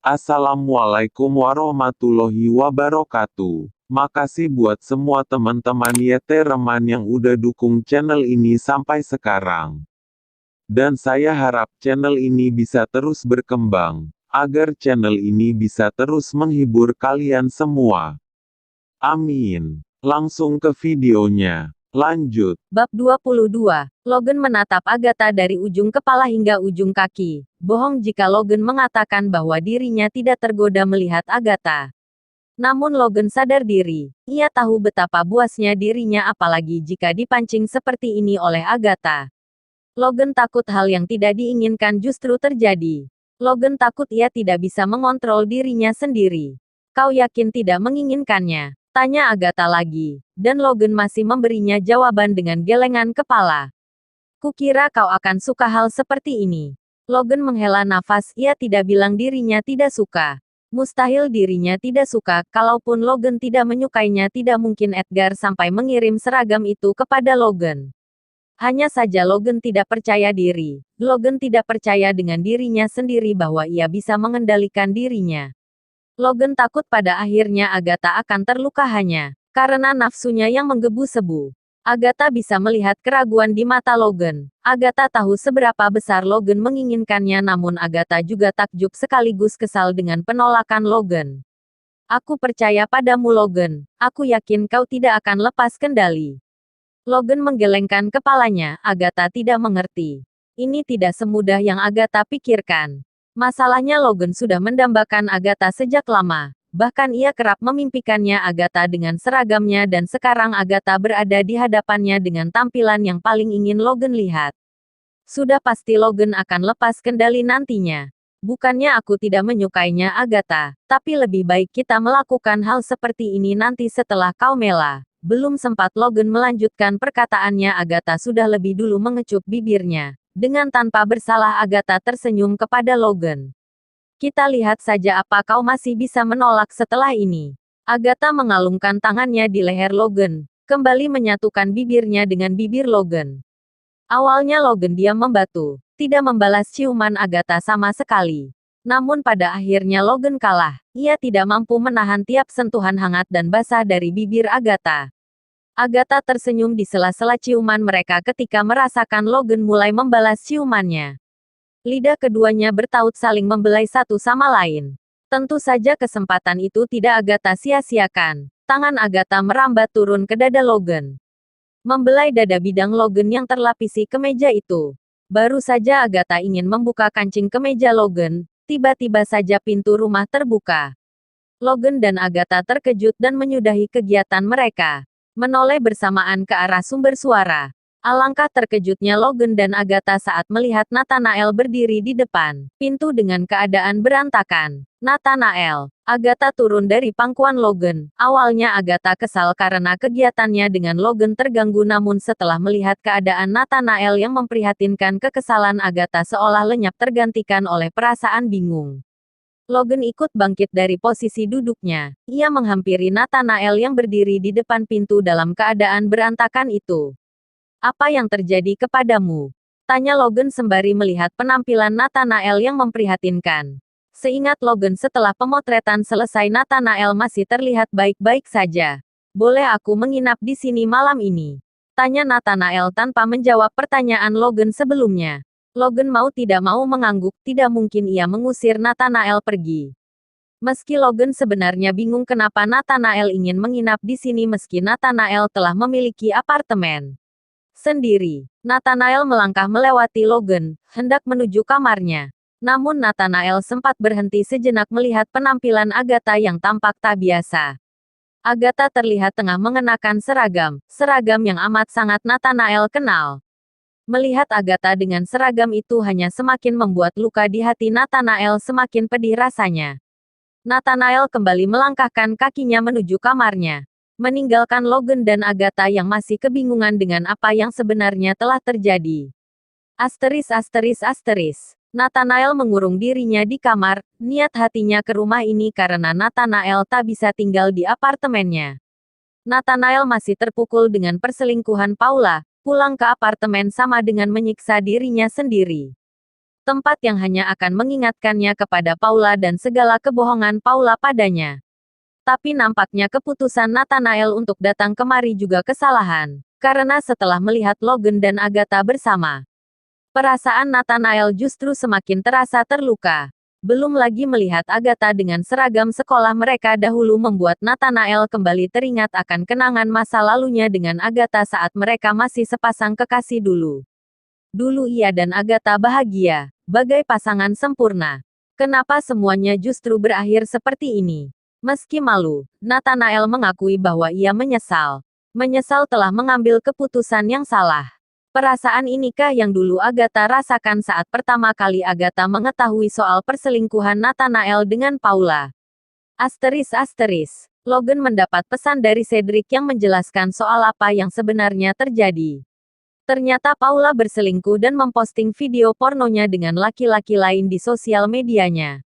Assalamualaikum warahmatullahi wabarakatuh. Makasih buat semua teman-teman Yetereman yang udah dukung channel ini sampai sekarang. Dan saya harap channel ini bisa terus berkembang, agar channel ini bisa terus menghibur kalian semua. Amin. Langsung ke videonya. Lanjut. Bab 22. Logan menatap Agatha dari ujung kepala hingga ujung kaki. Bohong jika Logan mengatakan bahwa dirinya tidak tergoda melihat Agatha. Namun Logan sadar diri. Ia tahu betapa buasnya dirinya apalagi jika dipancing seperti ini oleh Agatha. Logan takut hal yang tidak diinginkan justru terjadi. Logan takut ia tidak bisa mengontrol dirinya sendiri. Kau yakin tidak menginginkannya? Tanya Agatha lagi, dan Logan masih memberinya jawaban dengan gelengan kepala. Kukira kau akan suka hal seperti ini. Logan menghela nafas, ia tidak bilang dirinya tidak suka. Mustahil dirinya tidak suka, kalaupun Logan tidak menyukainya tidak mungkin Edgar sampai mengirim seragam itu kepada Logan. Hanya saja Logan tidak percaya diri. Logan tidak percaya dengan dirinya sendiri bahwa ia bisa mengendalikan dirinya. Logan takut pada akhirnya Agatha akan terluka hanya karena nafsunya yang menggebu-gebu. Agatha bisa melihat keraguan di mata Logan. Agatha tahu seberapa besar Logan menginginkannya, namun Agatha juga takjub sekaligus kesal dengan penolakan Logan. Aku percaya padamu Logan. Aku yakin kau tidak akan lepas kendali. Logan menggelengkan kepalanya. Agatha tidak mengerti. Ini tidak semudah yang Agatha pikirkan. Masalahnya Logan sudah mendambakan Agatha sejak lama. Bahkan ia kerap memimpikannya Agatha dengan seragamnya dan sekarang Agatha berada di hadapannya dengan tampilan yang paling ingin Logan lihat. Sudah pasti Logan akan lepas kendali nantinya. Bukannya aku tidak menyukainya Agatha, tapi lebih baik kita melakukan hal seperti ini nanti setelah kau mela. Belum sempat Logan melanjutkan perkataannya Agatha sudah lebih dulu mengecup bibirnya. Dengan tanpa bersalah Agatha tersenyum kepada Logan. Kita lihat saja apa kau masih bisa menolak setelah ini. Agatha mengalungkan tangannya di leher Logan, kembali menyatukan bibirnya dengan bibir Logan. Awalnya Logan diam membatu, tidak membalas ciuman Agatha sama sekali. Namun pada akhirnya Logan kalah, ia tidak mampu menahan tiap sentuhan hangat dan basah dari bibir Agatha. Agatha tersenyum di sela-sela ciuman mereka ketika merasakan Logan mulai membalas ciumannya. Lidah keduanya bertaut saling membelai satu sama lain. Tentu saja kesempatan itu tidak Agatha sia-siakan. Tangan Agatha merambat turun ke dada Logan. Membelai dada bidang Logan yang terlapisi kemeja itu. Baru saja Agatha ingin membuka kancing kemeja Logan, tiba-tiba saja pintu rumah terbuka. Logan dan Agatha terkejut dan menyudahi kegiatan mereka. Menoleh bersamaan ke arah sumber suara. Alangkah terkejutnya Logan dan Agatha saat melihat Nathanael berdiri di depan pintu dengan keadaan berantakan. Nathanael. Agatha turun dari pangkuan Logan. Awalnya Agatha kesal karena kegiatannya dengan Logan terganggu, namun setelah melihat keadaan Nathanael yang memprihatinkan, kekesalan Agatha seolah lenyap tergantikan oleh perasaan bingung. Logan ikut bangkit dari posisi duduknya. Ia menghampiri Nathanael yang berdiri di depan pintu dalam keadaan berantakan itu. Apa yang terjadi kepadamu? Tanya Logan sembari melihat penampilan Nathanael yang memprihatinkan. Seingat Logan setelah pemotretan selesai Nathanael masih terlihat baik-baik saja. Boleh aku menginap di sini malam ini? Tanya Nathanael tanpa menjawab pertanyaan Logan sebelumnya. Logan mau tidak mau mengangguk, tidak mungkin ia mengusir Nathanael pergi. Meski Logan sebenarnya bingung kenapa Nathanael ingin menginap di sini meski Nathanael telah memiliki apartemen sendiri. Nathanael melangkah melewati Logan, hendak menuju kamarnya. Namun Nathanael sempat berhenti sejenak melihat penampilan Agatha yang tampak tak biasa. Agatha terlihat tengah mengenakan seragam yang amat sangat Nathanael kenal. Melihat Agatha dengan seragam itu hanya semakin membuat luka di hati Nathanael semakin pedih rasanya. Nathanael kembali melangkahkan kakinya menuju kamarnya, meninggalkan Logan dan Agatha yang masih kebingungan dengan apa yang sebenarnya telah terjadi. Nathanael mengurung dirinya di kamar, niat hatinya ke rumah ini karena Nathanael tak bisa tinggal di apartemennya. Nathanael masih terpukul dengan perselingkuhan Paula. Pulang ke apartemen sama dengan menyiksa dirinya sendiri. Tempat yang hanya akan mengingatkannya kepada Paula dan segala kebohongan Paula padanya. Tapi nampaknya keputusan Nathanael untuk datang kemari juga kesalahan. Karena setelah melihat Logan dan Agatha bersama, perasaan Nathanael justru semakin terasa terluka. Belum lagi melihat Agatha dengan seragam sekolah mereka dahulu membuat Nathanael kembali teringat akan kenangan masa lalunya dengan Agatha saat mereka masih sepasang kekasih dulu. Dulu ia dan Agatha bahagia, bagai pasangan sempurna. Kenapa semuanya justru berakhir seperti ini? Meski malu, Nathanael mengakui bahwa ia menyesal. Menyesal telah mengambil keputusan yang salah. Perasaan inikah yang dulu Agatha rasakan saat pertama kali Agatha mengetahui soal perselingkuhan Nathanael dengan Paula. Asteris. Logan mendapat pesan dari Cedric yang menjelaskan soal apa yang sebenarnya terjadi. Ternyata Paula berselingkuh dan memposting video pornonya dengan laki-laki lain di sosial medianya.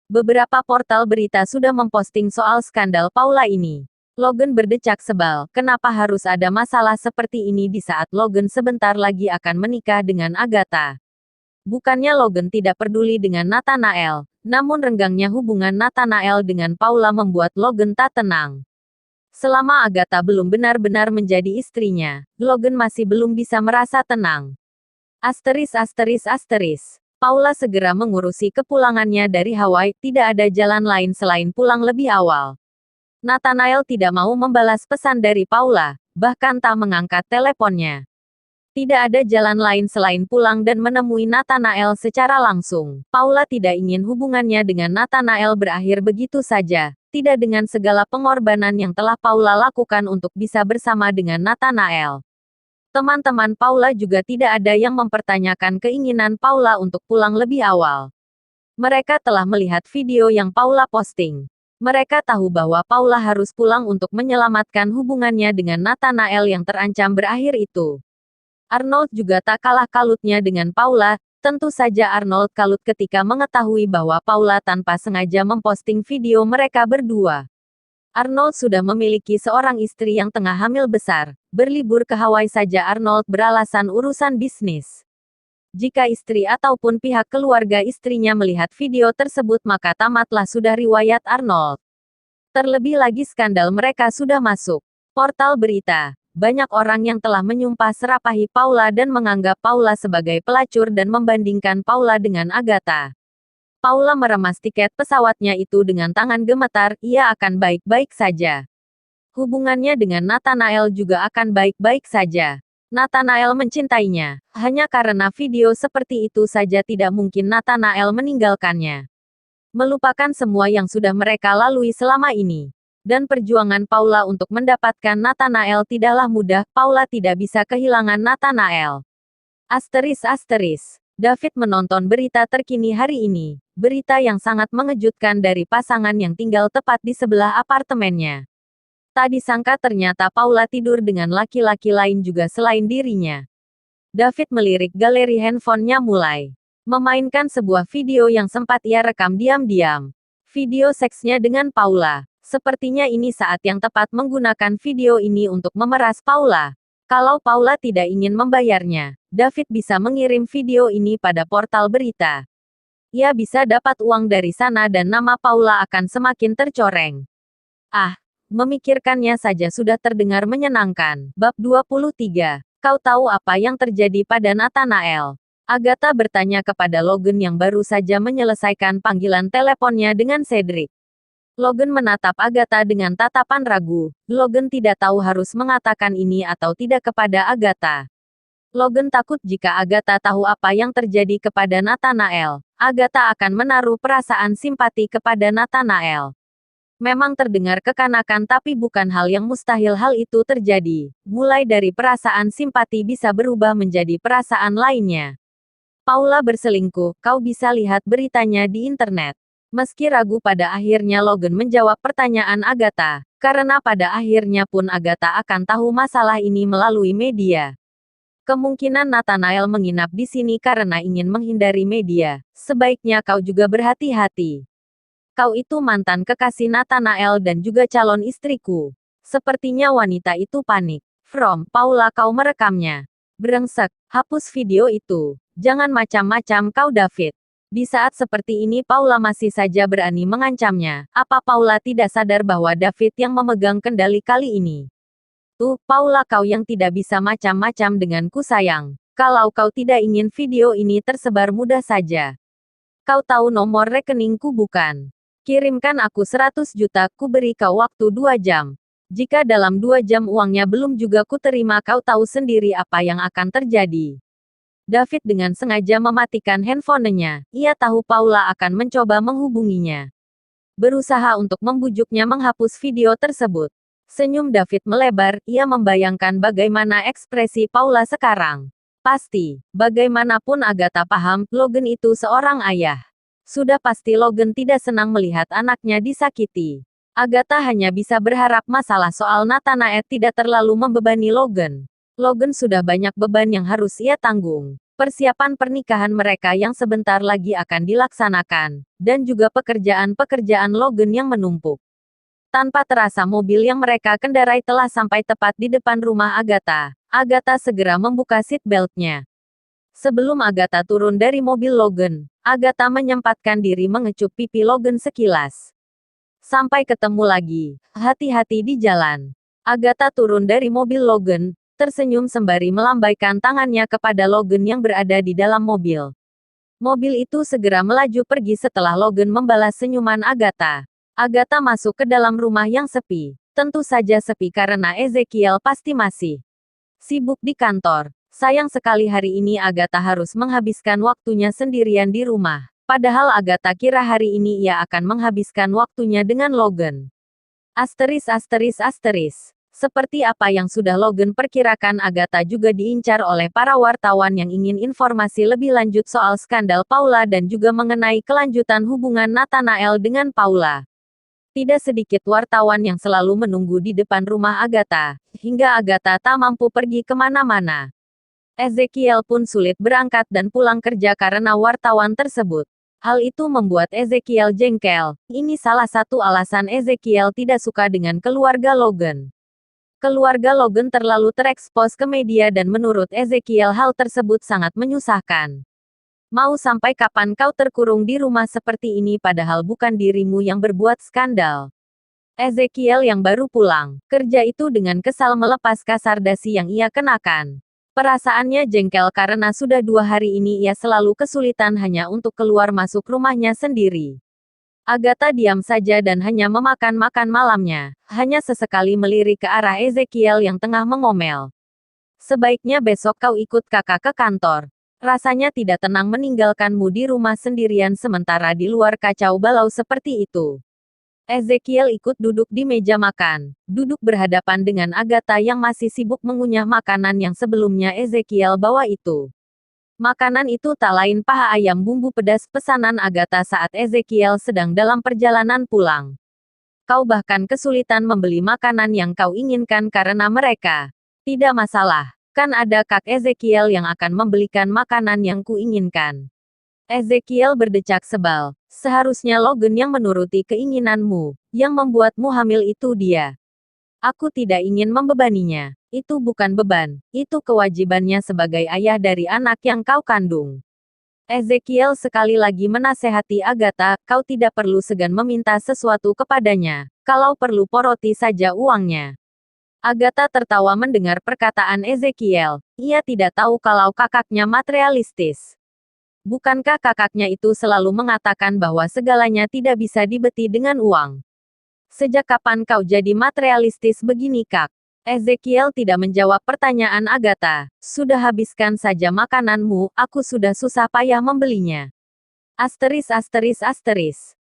Beberapa portal berita sudah memposting soal skandal Paula ini. Logan berdecak sebal, kenapa harus ada masalah seperti ini di saat Logan sebentar lagi akan menikah dengan Agatha. Bukannya Logan tidak peduli dengan Nathanael, namun renggangnya hubungan Nathanael dengan Paula membuat Logan tak tenang. Selama Agatha belum benar-benar menjadi istrinya, Logan masih belum bisa merasa tenang. Asteris. Paula segera mengurusi kepulangannya dari Hawaii, tidak ada jalan lain selain pulang lebih awal. Nathanael tidak mau membalas pesan dari Paula, bahkan tak mengangkat teleponnya. Tidak ada jalan lain selain pulang dan menemui Nathanael secara langsung. Paula tidak ingin hubungannya dengan Nathanael berakhir begitu saja, tidak dengan segala pengorbanan yang telah Paula lakukan untuk bisa bersama dengan Nathanael. Teman-teman Paula juga tidak ada yang mempertanyakan keinginan Paula untuk pulang lebih awal. Mereka telah melihat video yang Paula posting. Mereka tahu bahwa Paula harus pulang untuk menyelamatkan hubungannya dengan Nathanael yang terancam berakhir itu. Arnold juga tak kalah kalutnya dengan Paula. Tentu saja Arnold kalut ketika mengetahui bahwa Paula tanpa sengaja memposting video mereka berdua. Arnold sudah memiliki seorang istri yang tengah hamil besar. Berlibur ke Hawaii saja Arnold beralasan urusan bisnis. Jika istri ataupun pihak keluarga istrinya melihat video tersebut maka tamatlah sudah riwayat Arnold. Terlebih lagi skandal mereka sudah masuk portal berita. Banyak orang yang telah menyumpah serapahi Paula dan menganggap Paula sebagai pelacur dan membandingkan Paula dengan Agatha. Paula meremas tiket pesawatnya itu dengan tangan gemetar, ia akan baik-baik saja. Hubungannya dengan Nathanael juga akan baik-baik saja. Nathanael mencintainya. Hanya karena video seperti itu saja tidak mungkin Nathanael meninggalkannya. Melupakan semua yang sudah mereka lalui selama ini. Dan perjuangan Paula untuk mendapatkan Nathanael tidaklah mudah, Paula tidak bisa kehilangan Nathanael. Asteris. David menonton berita terkini hari ini. Berita yang sangat mengejutkan dari pasangan yang tinggal tepat di sebelah apartemennya. Tak disangka ternyata Paula tidur dengan laki-laki lain juga selain dirinya. David melirik galeri handphonenya mulai memainkan sebuah video yang sempat ia rekam diam-diam. Video seksnya dengan Paula. Sepertinya ini saat yang tepat menggunakan video ini untuk memeras Paula. Kalau Paula tidak ingin membayarnya, David bisa mengirim video ini pada portal berita. Ia bisa dapat uang dari sana dan nama Paula akan semakin tercoreng. Memikirkannya saja sudah terdengar menyenangkan. Bab 23. Kau tahu apa yang terjadi pada Nathanael? Agatha bertanya kepada Logan yang baru saja menyelesaikan panggilan teleponnya dengan Cedric. Logan menatap Agatha dengan tatapan ragu. Logan tidak tahu harus mengatakan ini atau tidak kepada Agatha. Logan takut jika Agatha tahu apa yang terjadi kepada Nathanael. Agatha akan menaruh perasaan simpati kepada Nathanael. Memang terdengar kekanakan tapi bukan hal yang mustahil hal itu terjadi. Mulai dari perasaan simpati bisa berubah menjadi perasaan lainnya. Paula berselingkuh, kau bisa lihat beritanya di internet. Meski ragu pada akhirnya Logan menjawab pertanyaan Agatha. Karena pada akhirnya pun Agatha akan tahu masalah ini melalui media. Kemungkinan Nathanael menginap di sini karena ingin menghindari media. Sebaiknya kau juga berhati-hati. Kau itu mantan kekasih Nathanael dan juga calon istriku. Sepertinya wanita itu panik. From Paula kau merekamnya. Brengsek, hapus video itu. Jangan macam-macam kau David. Di saat seperti ini Paula masih saja berani mengancamnya. Apa Paula tidak sadar bahwa David yang memegang kendali kali ini? Tuh, Paula kau yang tidak bisa macam-macam denganku sayang. Kalau kau tidak ingin video ini tersebar mudah saja. Kau tahu nomor rekeningku bukan? Kirimkan aku 100 juta, ku beri kau waktu 2 jam. Jika dalam 2 jam uangnya belum juga ku terima kau tahu sendiri apa yang akan terjadi. David dengan sengaja mematikan handphonenya. Ia tahu Paula akan mencoba menghubunginya. Berusaha untuk membujuknya menghapus video tersebut. Senyum David melebar, ia membayangkan bagaimana ekspresi Paula sekarang. Pasti, bagaimanapun Agatha paham, Logan itu seorang ayah. Sudah pasti Logan tidak senang melihat anaknya disakiti. Agatha hanya bisa berharap masalah soal Nathanael tidak terlalu membebani Logan. Logan sudah banyak beban yang harus ia tanggung. Persiapan pernikahan mereka yang sebentar lagi akan dilaksanakan, dan juga pekerjaan-pekerjaan Logan yang menumpuk. Tanpa terasa mobil yang mereka kendarai telah sampai tepat di depan rumah Agatha. Agatha segera membuka seat belt-nya. Sebelum Agatha turun dari mobil Logan, Agatha menyempatkan diri mengecup pipi Logan sekilas. Sampai ketemu lagi, hati-hati di jalan. Agatha turun dari mobil Logan, tersenyum sembari melambaikan tangannya kepada Logan yang berada di dalam mobil. Mobil itu segera melaju pergi setelah Logan membalas senyuman Agatha. Agatha masuk ke dalam rumah yang sepi. Tentu saja sepi karena Ezekiel pasti masih sibuk di kantor. Sayang sekali hari ini Agatha harus menghabiskan waktunya sendirian di rumah. Padahal Agatha kira hari ini ia akan menghabiskan waktunya dengan Logan. Asteris. Seperti apa yang sudah Logan perkirakan, Agatha juga diincar oleh para wartawan yang ingin informasi lebih lanjut soal skandal Paula dan juga mengenai kelanjutan hubungan Nathanael dengan Paula. Tidak sedikit wartawan yang selalu menunggu di depan rumah Agatha, hingga Agatha tak mampu pergi kemana-mana. Ezekiel pun sulit berangkat dan pulang kerja karena wartawan tersebut. Hal itu membuat Ezekiel jengkel. Ini salah satu alasan Ezekiel tidak suka dengan keluarga Logan. Keluarga Logan terlalu terekspos ke media dan menurut Ezekiel hal tersebut sangat menyusahkan. Mau sampai kapan kau terkurung di rumah seperti ini padahal bukan dirimu yang berbuat skandal? Ezekiel yang baru pulang kerja itu dengan kesal melepas kasar dasi yang ia kenakan. Perasaannya jengkel karena sudah 2 hari ini ia selalu kesulitan hanya untuk keluar masuk rumahnya sendiri. Agatha diam saja dan hanya memakan makan malamnya, hanya sesekali melirik ke arah Ezekiel yang tengah mengomel. Sebaiknya besok kau ikut kakak ke kantor. Rasanya tidak tenang meninggalkanmu di rumah sendirian sementara di luar kacau balau seperti itu. Ezekiel ikut duduk di meja makan, duduk berhadapan dengan Agatha yang masih sibuk mengunyah makanan yang sebelumnya Ezekiel bawa itu. Makanan itu tak lain paha ayam bumbu pedas pesanan Agatha saat Ezekiel sedang dalam perjalanan pulang. Kau bahkan kesulitan membeli makanan yang kau inginkan karena mereka. Tidak masalah, kan ada Kak Ezekiel yang akan membelikan makanan yang kuinginkan. Ezekiel berdecak sebal. Seharusnya Logan yang menuruti keinginanmu, yang membuatmu hamil itu dia. Aku tidak ingin membebaninya. Itu bukan beban, itu kewajibannya sebagai ayah dari anak yang kau kandung. Ezekiel sekali lagi menasehati Agatha, kau tidak perlu segan meminta sesuatu kepadanya. Kalau perlu poroti saja uangnya. Agatha tertawa mendengar perkataan Ezekiel. Ia tidak tahu kalau kakaknya materialistis. Bukankah kakaknya itu selalu mengatakan bahwa segalanya tidak bisa dibeti dengan uang? Sejak kapan kau jadi materialistis begini, Kak? Ezekiel tidak menjawab pertanyaan Agatha. Sudah habiskan saja makananmu, aku sudah susah payah membelinya. Asteris.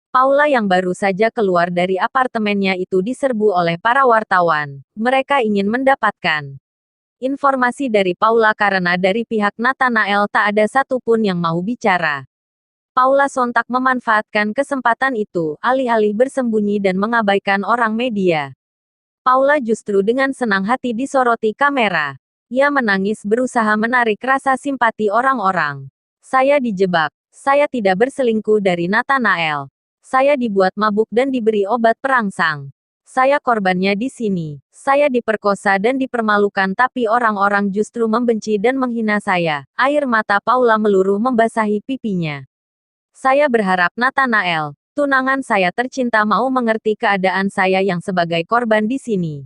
Paula yang baru saja keluar dari apartemennya itu diserbu oleh para wartawan. Mereka ingin mendapatkan informasi dari Paula karena dari pihak Nathanael tak ada satupun yang mau bicara. Paula sontak memanfaatkan kesempatan itu, alih-alih bersembunyi dan mengabaikan orang media. Paula justru dengan senang hati disoroti kamera. Ia menangis berusaha menarik rasa simpati orang-orang. Saya dijebak. Saya tidak berselingkuh dari Nathanael. Saya dibuat mabuk dan diberi obat perangsang. Saya korbannya di sini. Saya diperkosa dan dipermalukan tapi orang-orang justru membenci dan menghina saya. Air mata Paula meluruh membasahi pipinya. Saya berharap Nathanael, tunangan saya tercinta mau mengerti keadaan saya yang sebagai korban di sini.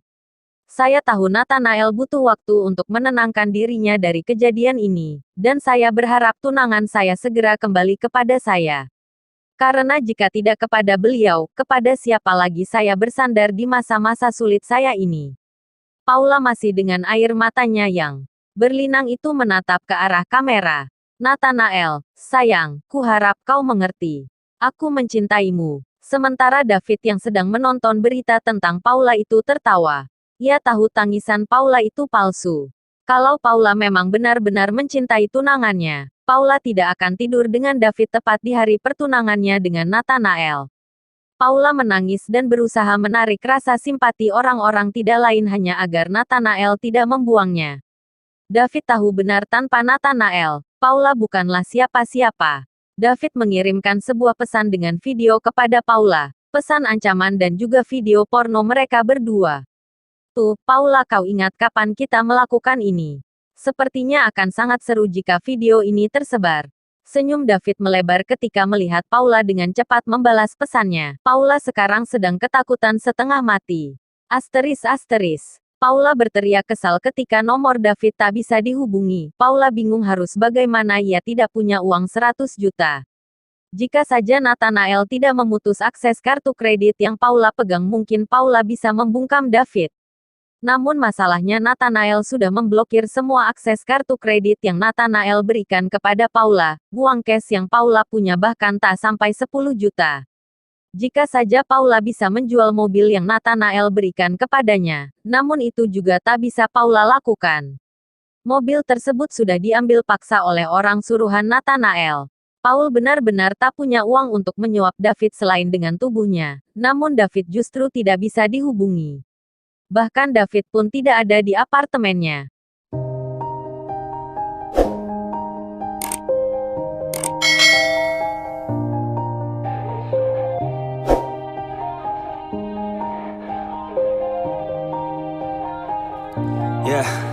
Saya tahu Nathanael butuh waktu untuk menenangkan dirinya dari kejadian ini, dan saya berharap tunangan saya segera kembali kepada saya. Karena jika tidak kepada beliau, kepada siapa lagi saya bersandar di masa-masa sulit saya ini. Paula masih dengan air matanya yang berlinang itu menatap ke arah kamera. Nathanael, sayang, kuharap kau mengerti. Aku mencintaimu. Sementara David yang sedang menonton berita tentang Paula itu tertawa. Ia tahu tangisan Paula itu palsu. Kalau Paula memang benar-benar mencintai tunangannya, Paula tidak akan tidur dengan David tepat di hari pertunangannya dengan Nathanael. Paula menangis dan berusaha menarik rasa simpati orang-orang tidak lain hanya agar Nathanael tidak membuangnya. David tahu benar tanpa Nathanael, Paula bukanlah siapa-siapa. David mengirimkan sebuah pesan dengan video kepada Paula, pesan ancaman dan juga video porno mereka berdua. Tuh, Paula, kau ingat kapan kita melakukan ini? Sepertinya akan sangat seru jika video ini tersebar. Senyum David melebar ketika melihat Paula dengan cepat membalas pesannya. Paula sekarang sedang ketakutan setengah mati. Asteris. Paula berteriak kesal ketika nomor David tak bisa dihubungi. Paula bingung harus bagaimana, ia tidak punya uang 100 juta. Jika saja Nathanael tidak memutus akses kartu kredit yang Paula pegang, mungkin Paula bisa membungkam David. Namun masalahnya Nathanael sudah memblokir semua akses kartu kredit yang Nathanael berikan kepada Paula. Uang cash yang Paula punya bahkan tak sampai 10 juta. Jika saja Paula bisa menjual mobil yang Nathanael berikan kepadanya, namun itu juga tak bisa Paula lakukan. Mobil tersebut sudah diambil paksa oleh orang suruhan Nathanael. Paul benar-benar tak punya uang untuk menyuap David selain dengan tubuhnya, namun David justru tidak bisa dihubungi. Bahkan David pun tidak ada di apartemennya. Yeah.